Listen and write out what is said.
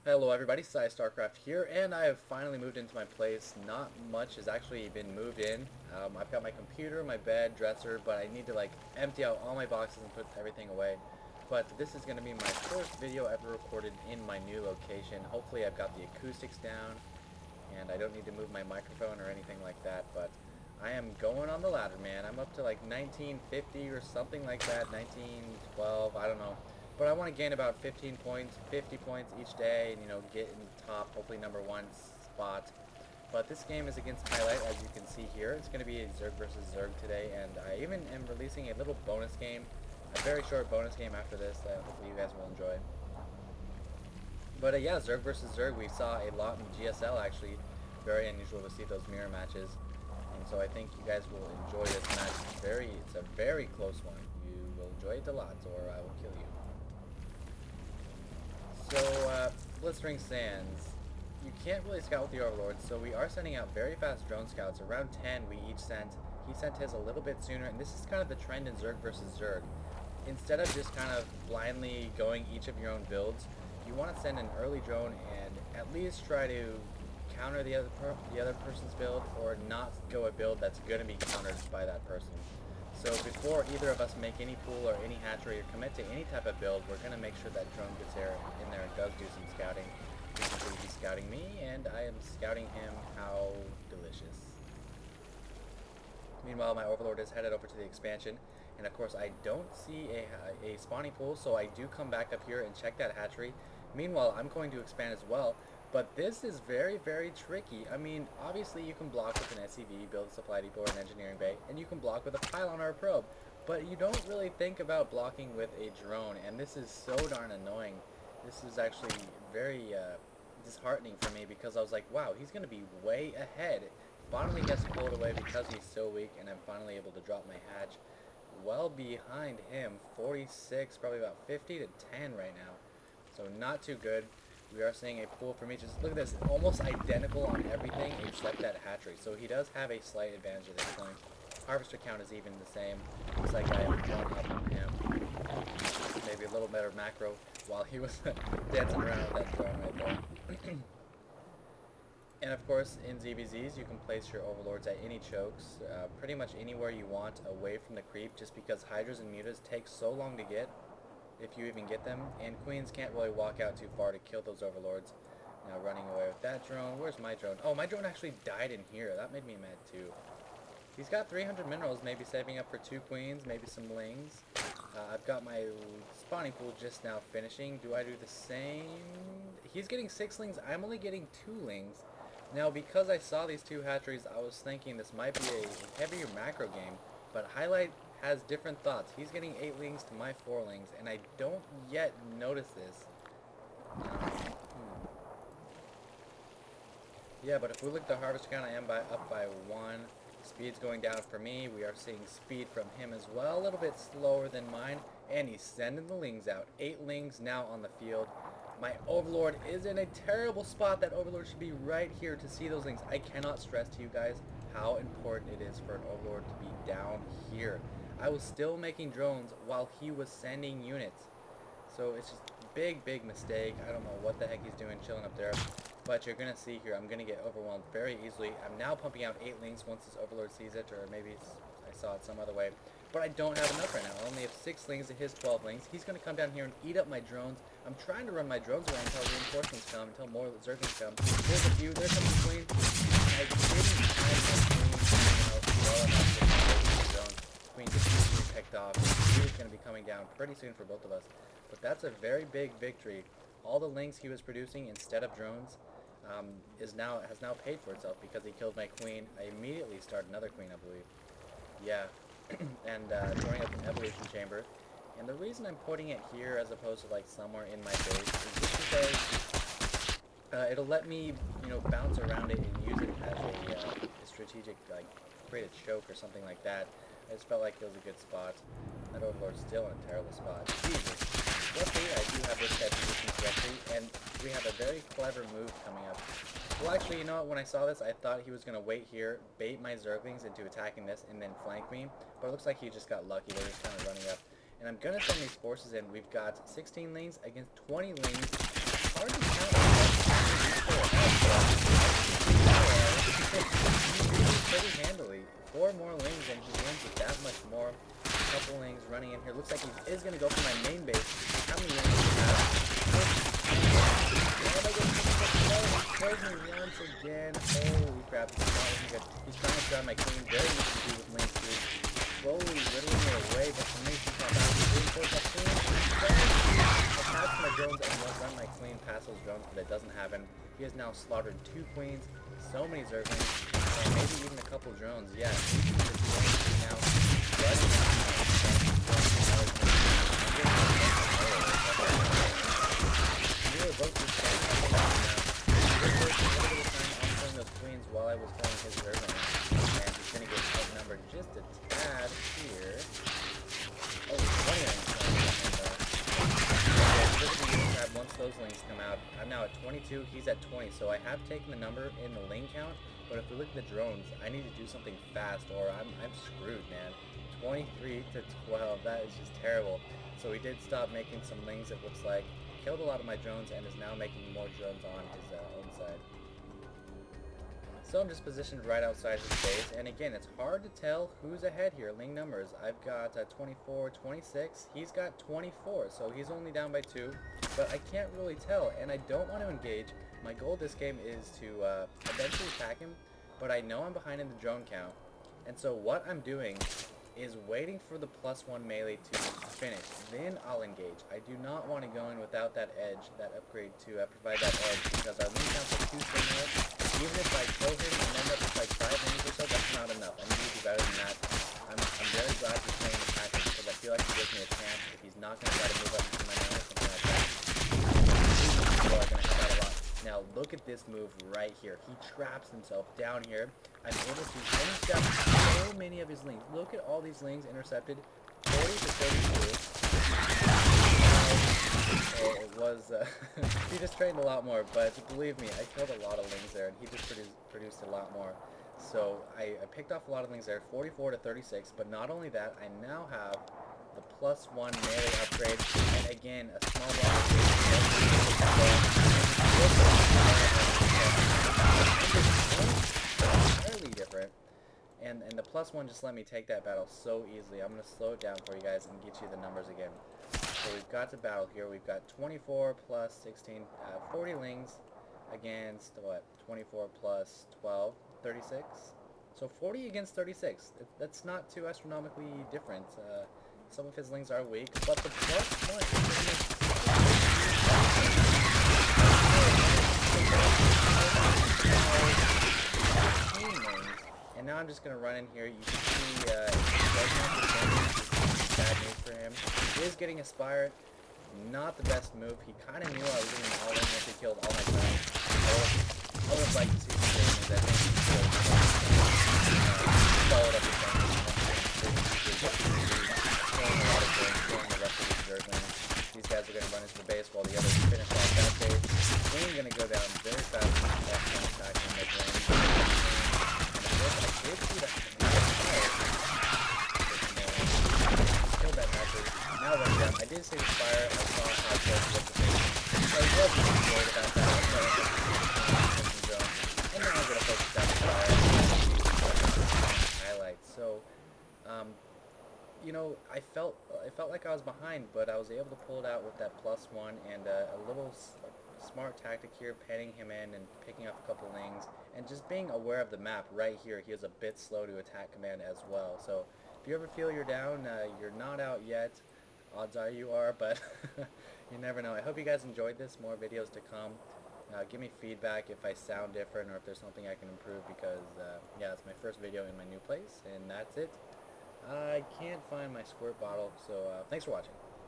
Hello everybody, StarCraft here, and I have finally moved into my place. Not much has actually been moved in. I've got my computer, my bed, dresser, but I need to empty out all my boxes and put everything away. But this is going to be my first video ever recorded in my new location. Hopefully I've got the acoustics down, and I don't need to move my microphone or anything like that, but I am going on the ladder, man. I'm up to like 1950 or something like that, 1912, I don't know. But I want to gain about 15 points, 50 points each day, and get in the top, hopefully #1 spot. But this game is against Highlight, as you can see here. It's going to be a Zerg versus Zerg today, and I even am releasing a little bonus game, a very short bonus game after this that hopefully you guys will enjoy. But yeah, Zerg versus Zerg, we saw a lot in GSL actually. Very unusual to see those mirror matches. And so I think you guys will enjoy this match. It's a very close one. You will enjoy it a lot, or I will kill you. So, Blistering Sands. You can't really scout with the Overlords, so we are sending out very fast drone scouts. Around 10 we each sent. He sent his a little bit sooner, and this is kind of the trend in Zerg versus Zerg. Instead of just kind of blindly going each of your own builds, you want to send an early drone and at least try to counter the other person's build, or not go a build that's going to be countered by that person. So before either of us make any pool or any hatchery or commit to any type of build, we're going to make sure that drone gets in there and does do some scouting. He's scouting me, and I am scouting him. How delicious. Meanwhile, my Overlord is headed over to the expansion, and of course I don't see a spawning pool, so I do come back up here and check that hatchery. Meanwhile, I'm going to expand as well, but this is very, very tricky. I mean, obviously you can block with an SCV, build a supply depot or an engineering bay, and you can block with a pylon or a probe, but you don't really think about blocking with a drone, and this is so darn annoying. This is actually very disheartening for me, because I was like, wow, he's going to be way ahead. Finally gets pulled away because he's so weak, and I'm finally able to drop my hatch well behind him. 46, probably about 50 to 10 right now. So not too good. We are seeing a pool from each. Just look at this, almost identical on everything except that hatchery. So he does have a slight advantage at this point. Harvester count is even the same. Looks like I am one up on him. Maybe a little better macro while he was dancing around with that drone right there. And of course, in ZBZs, you can place your Overlords at any chokes, pretty much anywhere you want away from the creep, just because Hydras and Mutas take so long to get, if you even get them, and Queens can't really walk out too far to kill those Overlords. Now running away with that drone. Where's my drone? Oh, my drone actually died in here. That made me mad too. He's got 300 minerals, maybe saving up for 2 queens, maybe some lings. I've got my spawning pool just now finishing. Do I do the same? He's getting 6 lings. I'm only getting 2 lings. Now, because I saw these 2 hatcheries, I was thinking this might be a heavier macro game, but Highlight has different thoughts. He's getting 8 lings to my 4 lings, and I don't yet notice this. Yeah, but if we look at the harvest count, I am up by 1. Speed's going down for me. We are seeing speed from him as well, a little bit slower than mine, and he's sending the lings out. 8 lings now on the field. My Overlord is in a terrible spot. That Overlord should be right here to see those things. I cannot stress to you guys how important it is for an Overlord to be down here. I was still making drones while he was sending units. So it's just a big, big mistake. I don't know what the heck he's doing chilling up there. But you're going to see here, I'm going to get overwhelmed very easily. I'm now pumping out 8 lings once this Overlord sees it, or maybe I saw it some other way. But I don't have enough right now. I only have 6 lings to his 12 lings. He's going to come down here and eat up my drones. I'm trying to run my drones around until reinforcements come, until more Zerglings come. There's a few. There's some queen. I didn't have my queen well enough to get the drones. Queen just easily picked off. He is going to be coming down pretty soon for both of us. But that's a very big victory. All the lings he was producing instead of drones has now paid for itself, because he killed my queen. I immediately started another queen, I believe. Yeah. And throwing up an evolution chamber. And the reason I'm putting it here as opposed to like somewhere in my base is just because it'll let me, bounce around it and use it as a strategic, like, create a choke or something like that. I just felt like it was a good spot. That Overlord's still in a terrible spot. Jesus. Luckily, I do have this guy positioned correctly, and we have a very clever move coming up. Well, actually, you know what? When I saw this, I thought he was going to wait here, bait my Zerglings into attacking this, and then flank me. But it looks like he just got lucky. They're just kind of running up. And I'm going to send these forces in. We've got 16 lanes against 20 lanes. Hard to count couple lings running in here. Looks like he is going to go for my main base. How many lings do you have? Kills me once again. Holy crap, this is not looking good. He's trying to grab my queen. Very easy to do with lings too. Slowly whittling me away, but for me, she's not back to reinforce my queen. Attacks my drones and won't run my queen past those drones, but it doesn't happen. He has now slaughtered 2 queens, so many zerglings, and maybe even a couple drones. Yeah, he's now those queens while I was killing his zerglings, and he's going to get outnumbered just a tad here. Oh, 20 rings. Once those lings come out, I'm now at 22, he's at 20, so I have taken the number in the ling count, but if we look at the drones, I need to do something fast or I'm screwed, man. 23 to 12, that is just terrible. So he did stop making some lings, it looks like, killed a lot of my drones, and is now making more drones on his own side. So I'm just positioned right outside his base, and again, it's hard to tell who's ahead here. Ling numbers, I've got 24, 26, he's got 24, so he's only down by 2, but I can't really tell, and I don't want to engage. My goal this game is to eventually attack him, but I know I'm behind in the drone count, and so what I'm doing is waiting for the +1 melee to finish, then I'll engage. I do not want to go in without that edge, that upgrade to provide that edge, because our ling counts are too similar. Even if I kill him and end up with like 5 rings or so, that's not enough. I need to do better than that. I'm very glad he's playing the tactics because I feel like he gives me a chance if he's not going to try to move up into my mana or something like that. People are going to help out a lot. Now look at this move right here. He traps himself down here. I'm able to intercept so many of his lings. Look at all these lings intercepted. 40 to 32. It was, he just trained a lot more, but believe me, I killed a lot of lings there, and he just produced a lot more. So I picked off a lot of lings there, 44 to 36, but not only that, I now have the +1 melee upgrade, and again, a small block entirely different. And the +1 just let me take that battle so easily. I'm going to slow it down for you guys and get you the numbers again. So we've got the battle here. We've got 24 plus 16, 40 lings against, what, 24 plus 12, 36? So 40 against 36. That's not too astronomically different. Some of his lings are weak, but the +1 and now I'm just going to run in here. You can see bad news for him. He is getting a Spire. Not the best move. He kind of knew I was getting all in if he killed all my drones. I would have liked to see some damage. I think he killed followed up with killing a lot of drones, killing the rest of these zerglings. These guys are going to run into the base while the others finish off that base. Queen's going to go down very fast in the next one attack in mid-range. I did see that killed that matcher. Now run down. I did see the Spire. I saw how close it was to me. So I wasn't worried about that. And now I'm going to focus down the Spire. Highlights. So, you know, I felt like I was behind, but I was able to pull it out with that +1 and a little smart tactic here, penning him in and picking up a couple lings, and just being aware of the map right here. He is a bit slow to attack command as well. So if you ever feel you're down, you're not out yet. Odds are you are, but you never know. I hope you guys enjoyed this. More videos to come. Give me feedback if I sound different or if there's something I can improve, because yeah, it's my first video in my new place, and that's it. I can't find my squirt bottle, so thanks for watching.